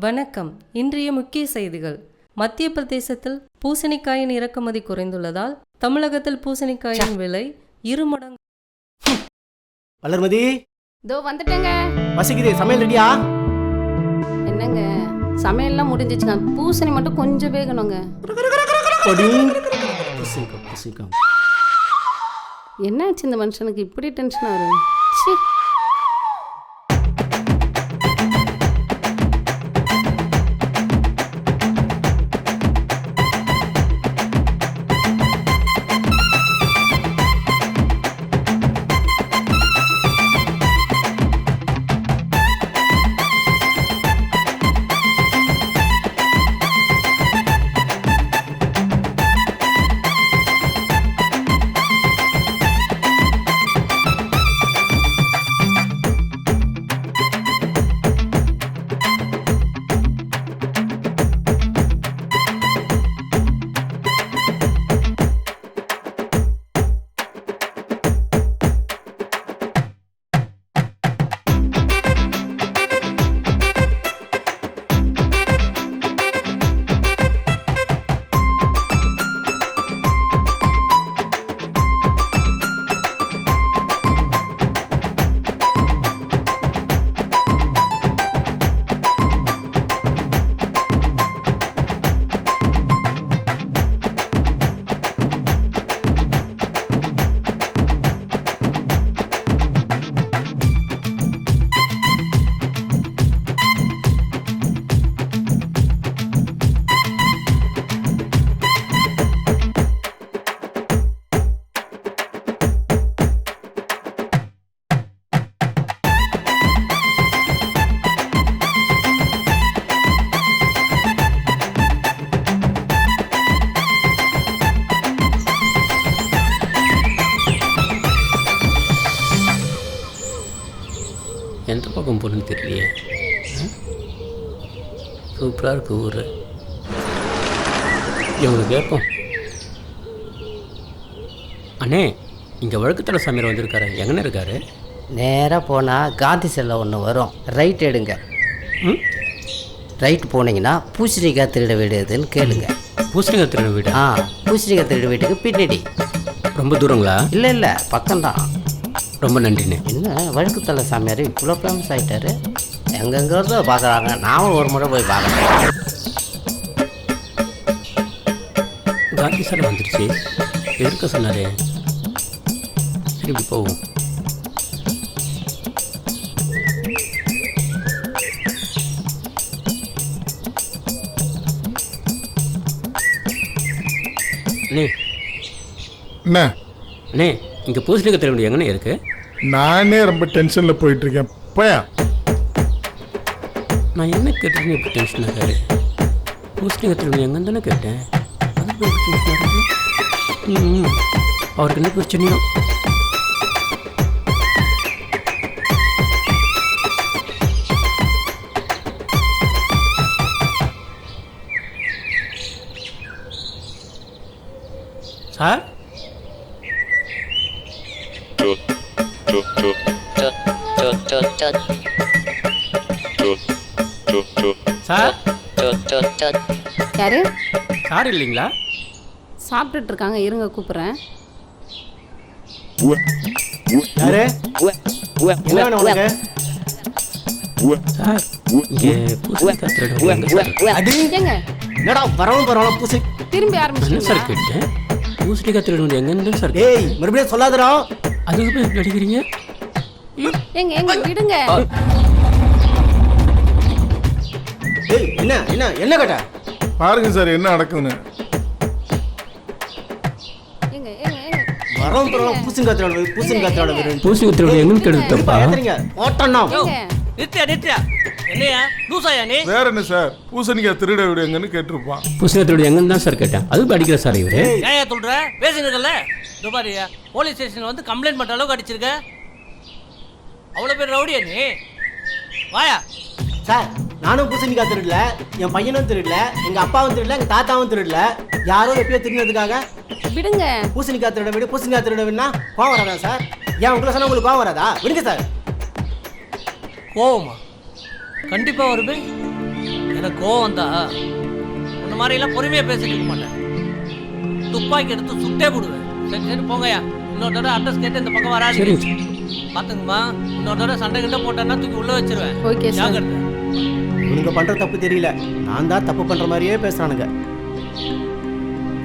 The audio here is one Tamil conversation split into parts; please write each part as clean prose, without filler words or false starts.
வணக்கம். இன்றைய முக்கிய செய்திகள். மத்திய பிரதேசத்தில் பூசணிக்காயின் இறக்குமதி குறைந்துள்ளதால் தமிழகத்தில் பூசணிக்காயின் விலை 2 மடங்கு. வளர்மதி, இதோ வந்துட்டேங்க. வசிக்குது. சமையல் ரெடியா? என்னங்க சமையல்லாம் முடிஞ்சிச்சுங்க, பூசணி மட்டும் கொஞ்சம் வேகணுங்க. என்னாச்சு இந்த மனுஷனுக்கு இப்படி டென்ஷன் ஆகுது? ச்சீ. எந்த பக்கம் போகணுன்னு தெரியலையே. சூப்பராக இருக்குது ஊர். இவங்களுக்கு கேட்போம். அண்ணே, இங்கே வழுக்குத்தலை சாமியார் வந்திருக்காரு. எங்கன்னு இருக்காரு? நேராக போனால் காந்தி சிலை ஒன்று வரும், ரைட் எடுங்க. ரைட் போனீங்கன்னா பூசணிக்காய் திருட வீடு எதுன்னு கேளுங்க. பூசணிக்காய் திருட வீடு? பூசணிக்காய் திருட வீட்டுக்கு பின்னாடி. ரொம்ப தூரங்களா? இல்லை பக்கம்தான். ரொம்ப நன்றிண்ணே. என்ன வழுக்குத்தலை சாமியார் இவ்வளோ ஃபேமஸ் ஆகிட்டாரு? எங்கெங்கிறதோ பார்க்குறாங்க, நானும் ஒரு முறை போய் பார்க்குறேன். காந்தி சார் வந்துடுச்சு, எதிர்க்க சொன்னார். திருப்பி போவோம். அண்ணே என்ன அண்ணே, இங்கே பூசணிக்காய் திருட வீடு எங்கண்ணே இருக்குது? நானே ரொம்ப டென்ஷனில் போயிட்டுருக்கேன். போயா, நான் என்ன கேட்டேன்னு இப்போ டென்ஷன் ஆகாது. பூசணிக்காய் திருட வீடு எங்கன்னு தானே கேட்டேன். அது போய் டென்ஷன் ஆகுது. அவருக்கு என்ன பிரச்சனையோ? சார், சார் யாரு? சார் இல்லைங்களா? சாப்பிட்டுட்டு இருக்காங்க, இருங்க கூப்பிட்றேன். யாரு? என்ன வேணும் உனக்கு? சார், இங்கே பூசணிக்காய் திருட வீடு எங்க சார்? அடி, ஏங்க என்னடா வரவும் பரவாயில்ல பூசி. திரும்பி என்ன ஆரம்பிச்சிங்களா? சார் கேட்டேன்? பூசணிக்காய் திருட வீடு எங்கன்னு சார்? ஏய், மறுபடியும் சொல்லாதடா. அதுக்கு போய் எப்படி அடிக்கிறீங்க? எங்க விடுங்க. ஏய், என்ன கேட்ட? பாருங்க சார் என்ன நடக்குதுன்னு. ஏங்க வரவும் பரவாயில்ல பூசணிக்காய் திருட வீடு. பூசணிக்காய் திருட வீடு எங்கன்னு கேட்டுப்பா. ஓட்டண்ணா. நித்யா என்னையா லூசாயா நீ? வேற என்ன சார், பூசணிக்காய் திருட வீடு எங்கன்னு கேட்டிருப்பான். பூசணிக்காய் திருட எங்கன்னு தான் சார் கேட்டேன். அதுக்கு அடிக்கிற சார் இவரு. ஏன் சொல்ற? பேசினதுல துபாரியா போலீஸ் ஸ்டேஷன்ல வந்து கம்ப்ளைண்ட் பண்ற அளவுக்கு அடிச்சிருக்க. அவ்வளோ பேர் ரவுடியா நீ? வாயா. சார், நானும் பூசணிக்காய் திருடல, என் பையனும் திருடல, எங்க அப்பாவும் திருடல, எங்க தாத்தாவும் திருடல. யாரோ எப்பயோ திருடினதுக்காக விடுங்க. பூசணிக்காய் திருட வீடு, பூசணிக்காய் திருட வீடுனா கோவம் வராதா சார்? ஏன் உங்களை சொன்னா உங்களுக்கு கோவம் வராதா? விடுங்க சார். கோவமா? கண்டிப்பா வருது. எனக்கு கோவம் வந்தா இந்த மாதிரிலாம் பொறுமையாக பேசிட்டு இருக்க மாட்டேன். துப்பாக்கி எடுத்து சுட்டே போடுவேன். சரி சரி போங்கய்யா. இன்னொரு தடவை அட்ரஸ் கேட்டு இந்த பக்கம் வராது. சரிங்க பார்த்துங்கம்மா, இன்னொரு தடவை சண்டை கிட்ட போட்டேன்னா தூக்கி உள்ளே வச்சிருவேன். Okay sir. ஜாக்கிரதை. இவனுங்க பண்ற தப்பு தெரியல, நான் தான் தப்பு பண்ற மாதிரியே பேசுறானுங்க.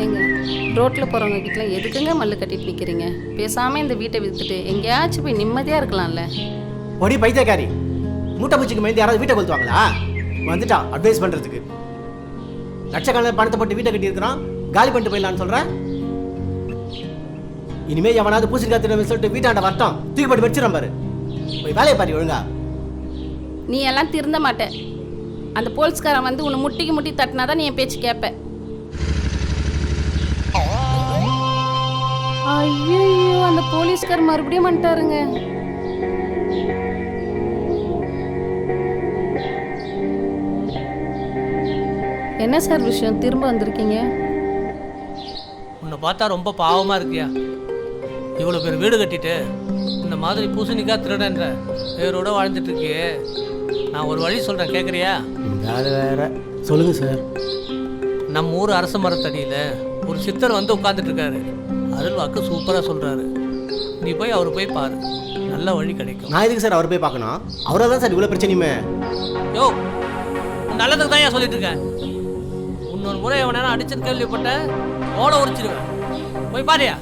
ஏங்க ரோட்டில் போகிறவங்க கிட்டலாம் எதுக்குங்க மல்லு கட்டிட்டு நிற்கிறீங்க? பேசாமல் இந்த வீட்டை விற்றுட்டு எங்கேயாச்சும் போய் நிம்மதியாக இருக்கலாம்ல. பொடி பைத்தியக்காரி, மூட்டை பூச்சிக்கு மேய்ந்து யாராவது வீட்டை கொளுத்துவாங்களா? வந்துட்டான் அட்வைஸ் பண்றதுக்கு. லட்சக்கணக்கில் பணத்தை போட்டு வீட்டை கட்டி இருக்கிறான், காலி பண்ணிட்டு போயிடலான்னு சொல்றேன். இனிமே எவனாவது பூசணிக்காய் திரும்ப சொல்லிட்டு வீட்டாண்ட வரட்டும், தூக்கி போட்டு வச்சிடறேன் பாரு. போய் வேலையை பாரு ஒழுங்கா. நீ எல்லாம் திருந்த மாட்ட. அந்த போலீஸ்காரன் வந்து உன்னை முட்டிக்கு முட்டி தட்டினாதான் நீ என் பேச்சு கேட்ப. ஐயோ, அந்த போலீஸ்கார் மறுபடியும் வந்துட்டாருங்க. என்ன சார் விஷயம், திரும்ப வந்திருக்கீங்க? உன்னை பார்த்தா ரொம்ப பாவமாக இருக்கியா? இவ்வளோ பேர் வீடு கட்டிட்டு இந்த மாதிரி பூசணிக்காய் திருடன்ற பேரோட வாழ்ந்துட்டு இருக்கியே. நான் ஒரு வழி சொல்கிறேன், கேட்குறியா? அது வேற. சொல்லுங்க சார். நம்ம ஊர் அரச மரத்தடியில் ஒரு சித்தர் வந்து உட்காந்துட்டு இருக்காரு. அருள் வாக்கு சூப்பராக சொல்கிறாரு. நீ போய் அவரை போய் பாரு, நல்ல வழி கிடைக்கும். நான் எதுக்கு சார் அவர் போய் பார்க்கணும்? அவரை தான் சார் இவ்வளோ பிரச்சனையுமே. யோ, நல்லதுக்கு தான் ஏன் சொல்லிட்டு இருக்கேன். இன்னொரு முறை எவன் நேரம் அடிச்சது கேள்விப்பட்டேன், ஓட உரிச்சிடுவேன். போய் பாரியா?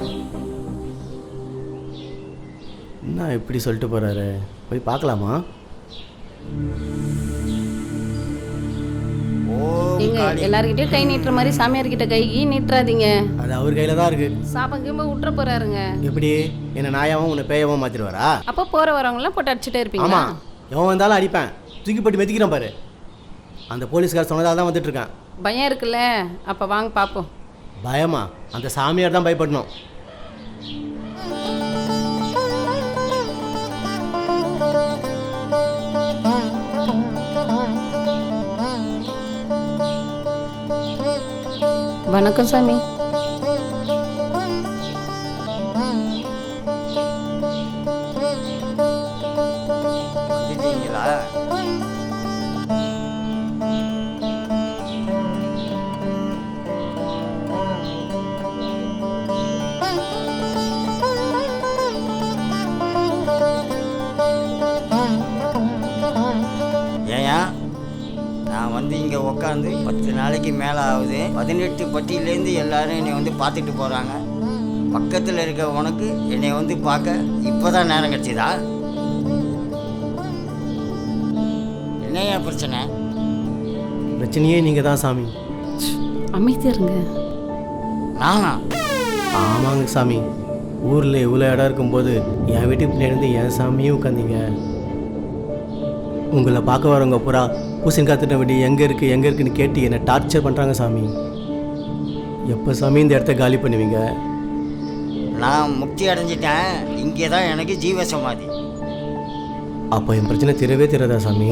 என்ன இப்படி சொல்லிட்டு போறாரு? போய் பார்க்கலாமா? நீங்க எல்லார்கிட்டயும் கை நீட்டுற மாதிரி சாமியார்கிட்ட கை நீட்டுறாதீங்க. அது அவர் கையில தான் இருக்கு. சாப்பம் கிம்ப விட்டுற போறாருங்க. எப்படி என்ன நாயாவும் உன்னை பேயவும் மாத்திடுவாரா? அப்போ போற வரவங்களாம் போட்டு அடிச்சுட்டே இருப்பீங்க. ஆமா, எவன் வந்தாலும் அடிப்பேன், தூக்கி போட்டு மெதிக்கிறேன் பாரு. அந்த போலீஸ்கார் சொன்னதால தான் வந்துட்டு இருக்கேன். பயம் இருக்குல்ல, அப்ப வாங்க பாப்போம். பயமா? அந்த சாமியார் தான் பயப்படணும். வணக்கம் சாமி. ஏயா நான் வந்து இங்கே உக்காந்து 10 நாளைக்கு மேலே ஆகுது. 18 பட்டியிலேருந்து எல்லாரும் என்னை வந்து பார்த்துட்டு போகிறாங்க. பக்கத்தில் இருக்க உனக்கு என்னை வந்து பார்க்க இப்போ தான் நேரம் கிடச்சிதா? என்னையா பிரச்சனை? பிரச்சனையே நீங்க தான் சாமி. அமைதியா இருங்க. நானா? ஆமாங்க சாமி. ஊரில் இவ்வளோ இடம் இருக்கும்போது என் வீட்டுக்கு பின்னாடி என் சாமியும் உட்காந்தீங்க. உங்களை பார்க்க வரவங்க பூரா பூசணிக்காய் திட்ட வீடு எங்கே இருக்குன்னு கேட்டு என்னை டார்ச்சர் பண்ணுறாங்க சாமி. எப்போ சாமி இந்த இடத்த காலி பண்ணுவீங்க? நான் முக்தி அடைஞ்சிட்டேன். இங்கே தான் எனக்கு ஜீவ சமாதி. அப்போ என் பிரச்சனை தீரவே தீராதா சாமி?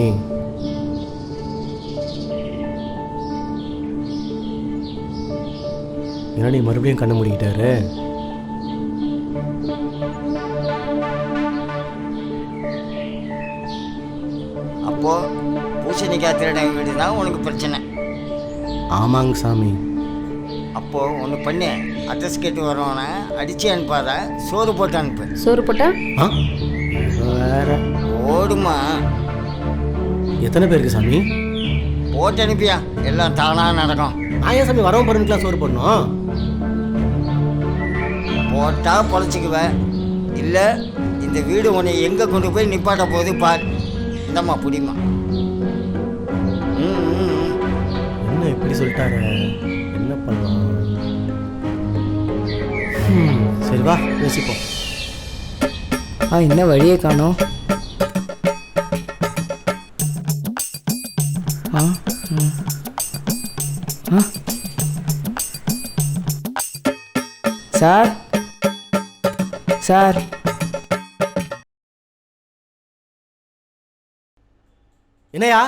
என்னடி மறுபடியும் கண்ணை மூடிக்கிட்டாரு? அப்போது பூசணிக்காய் திருடன் வீடு தான் உனக்கு பிரச்சனை. ஆமாங்க சாமி. அப்போது ஒன்று பண்ணு, அட்ரஸ் கேட்டு வரவனை அடித்து அனுப்பாத, சோறு போட்டு அனுப்பு. சோறு போட்டா? ஆ வேற ஓடுமா? எத்தனை பேருக்கு சாமி? போட்டு அனுப்பியா, எல்லாம் தானாக நடக்கும். நான் ஏன் சாமி வரவும் பொருளுக்கெலாம் சோறு போடணும்? போட்டால் பொழைச்சிக்குவேன், இல்லை இந்த வீடு உன்னை எங்கே கொண்டு போய் நிப்பாட்ட போகுது பார். இந்தம்மா புடிமா. என்ன இப்படி சொல்லிட்டாரு? என்ன பண்ணலாம்? சரி வா யோசிப்போம். என்ன வழியே காணோம். சார் சார் என்னையா?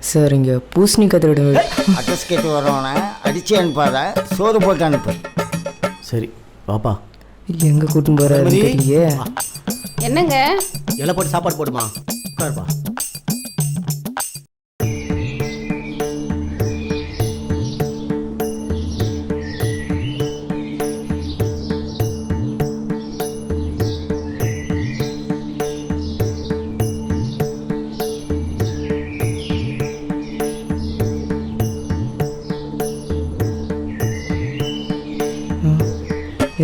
சார் இங்கே பூசணிக்காய் திருடன் அட்ரஸ் கேட்டு வரவனை அடித்து அனுப்பாத, சோறு போட்டு அனுப்பு. சரி வாப்பா. எங்கே கூட்டின்னு போகிறாரு தெரியலையே. என்னங்க? இலை போட்டு சாப்பாடு போடுமா? உட்காருப்பா.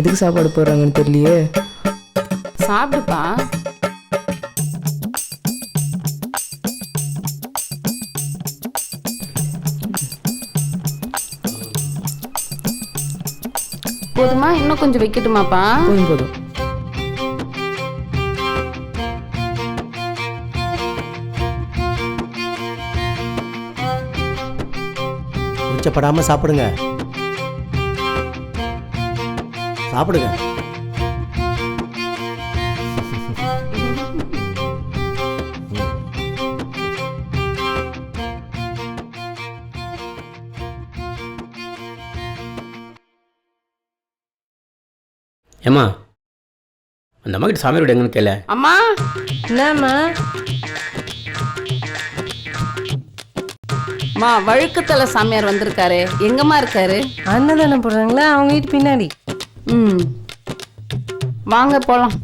எதுக்கு சாப்பாடு போடுறாங்கன்னு தெரியலையே. சாப்பிடுப்பா. போதுமா, இன்னும் கொஞ்சம் வைக்கட்டுமாப்பா? போதும் போதும். உச்சப்படாமல் சாப்பிடுங்க. சாப்பிடுங்க. ஏம்மா அந்த அம்மா கிட்ட சாமியார் வீடு எங்கன்னு கேள. அம்மா, என்னம்மா? அம்மா வழுக்குத்தலை சாமியார் வந்திருக்காரு. எங்கம்மா இருக்காரு? அன்னதானம் போடுறாங்களா அவங்க வீட்டு பின்னாடி. ம், வாங்க போலாம்.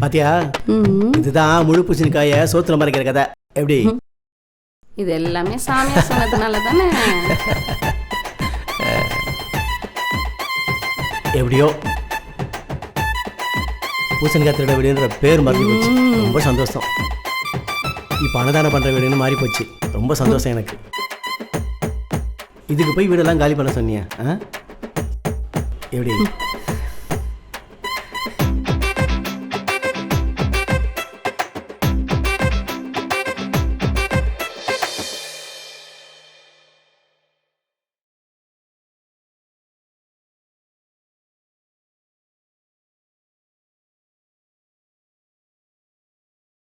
பாத்தியா, ம், இதுதான் முழு பூசணிக்காயை சோத்துல மறைக்கிற கதை. எப்படி? இது எல்லாமே சாமியார் சொன்னதுனால தானே. எப்படியோ பூசணிக்காய் திருட வீடுன்ற பேர் மறந்து போச்சு. ரொம்ப சந்தோஷம். இப்போ அன்னதானம் பண்ணுற வீடுன்னு மாறி போச்சு. ரொம்ப சந்தோஷம் எனக்கு. இதுக்கு போய் வீடெல்லாம் காலி பண்ண சொன்னியா? எப்படி?